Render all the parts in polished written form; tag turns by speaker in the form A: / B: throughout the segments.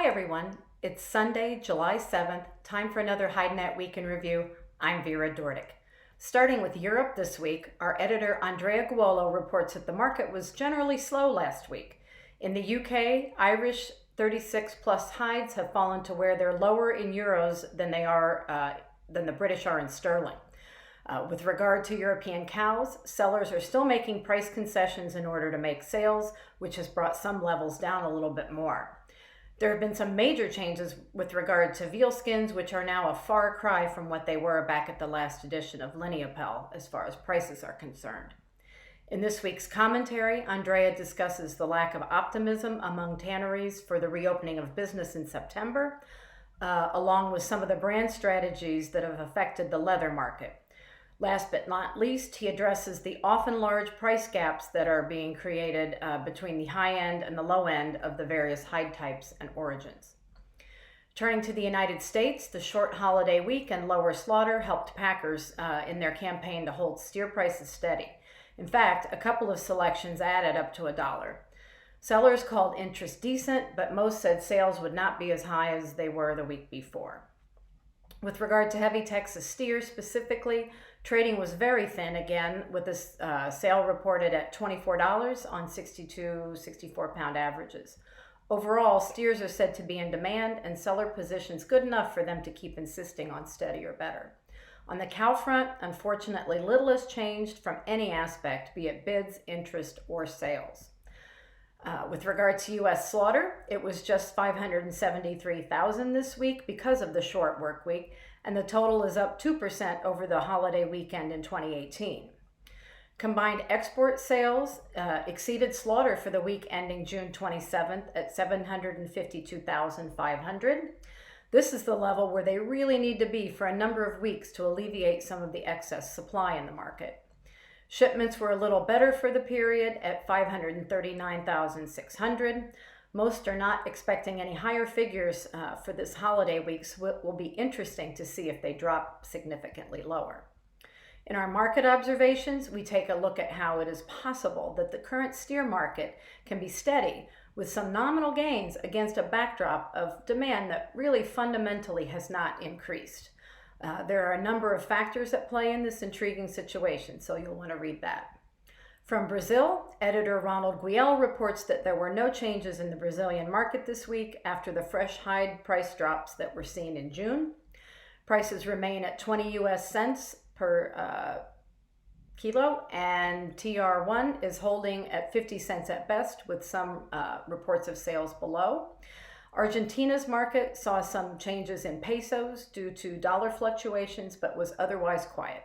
A: everyone. It's Sunday, July 7th, time for another HideNet Week in Review. I'm Vera Dordick. Starting with Europe this week, our editor Andrea Guolo reports that the market was generally slow last week. In the UK, Irish 36 plus hides have fallen to where they're lower in euros than the British are in sterling. With regard to European cows, sellers are still making price concessions in order to make sales, which has brought some levels down a little bit more. There have been some major changes with regard to veal skins, which are now a far cry from what they were back at the last edition of Lineapel as far as prices are concerned. In this week's commentary, Andrea discusses the lack of optimism among tanneries for the reopening of business in September, along with some of the brand strategies that have affected the leather market. Last but not least, he addresses the often large price gaps that are being created between the high end and the low end of the various hide types and origins. Turning to the United States, the short holiday week and lower slaughter helped packers in their campaign to hold steer prices steady. In fact, a couple of selections added up to $1. Sellers called interest decent, but most said sales would not be as high as they were the week before. With regard to heavy Texas steers specifically, trading was very thin again, with this sale reported at $24 on 62, 64 pound averages. Overall, steers are said to be in demand and seller positions good enough for them to keep insisting on steady or better. On the cow front, unfortunately, little has changed from any aspect, be it bids, interest, or sales. With regard to U.S. slaughter, it was just 573,000 this week because of the short work week, and the total is up 2% over the holiday weekend in 2018. Combined export sales exceeded slaughter for the week ending June 27th at 752,500. This is the level where they really need to be for a number of weeks to alleviate some of the excess supply in the market. Shipments were a little better for the period at 539,600. Most are not expecting any higher figures for this holiday week, so it will be interesting to see if they drop significantly lower. In our market observations, we take a look at how it is possible that the current steer market can be steady with some nominal gains against a backdrop of demand that really fundamentally has not increased. There are a number of factors at play in this intriguing situation, so you'll want to read that. From Brazil, editor Ronald Guiel reports that there were no changes in the Brazilian market this week after the fresh hide price drops that were seen in June. Prices remain at 20 US cents per kilo, and TR1 is holding at 50 cents at best, with some reports of sales below. Argentina's market saw some changes in pesos due to dollar fluctuations, but was otherwise quiet.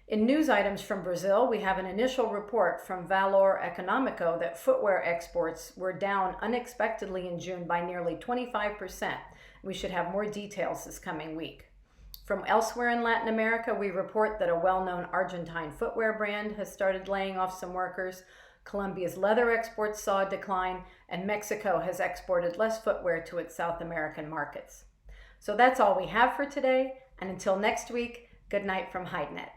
A: In news items from Brazil, we have an initial report from Valor Econômico that footwear exports were down unexpectedly in June by nearly 25%. We should have more details this coming week. From elsewhere in Latin America, we report that a well-known Argentine footwear brand has started laying off some workers. Colombia's leather exports saw a decline, and Mexico has exported less footwear to its South American markets. So that's all we have for today, and until next week, good night from HideNet.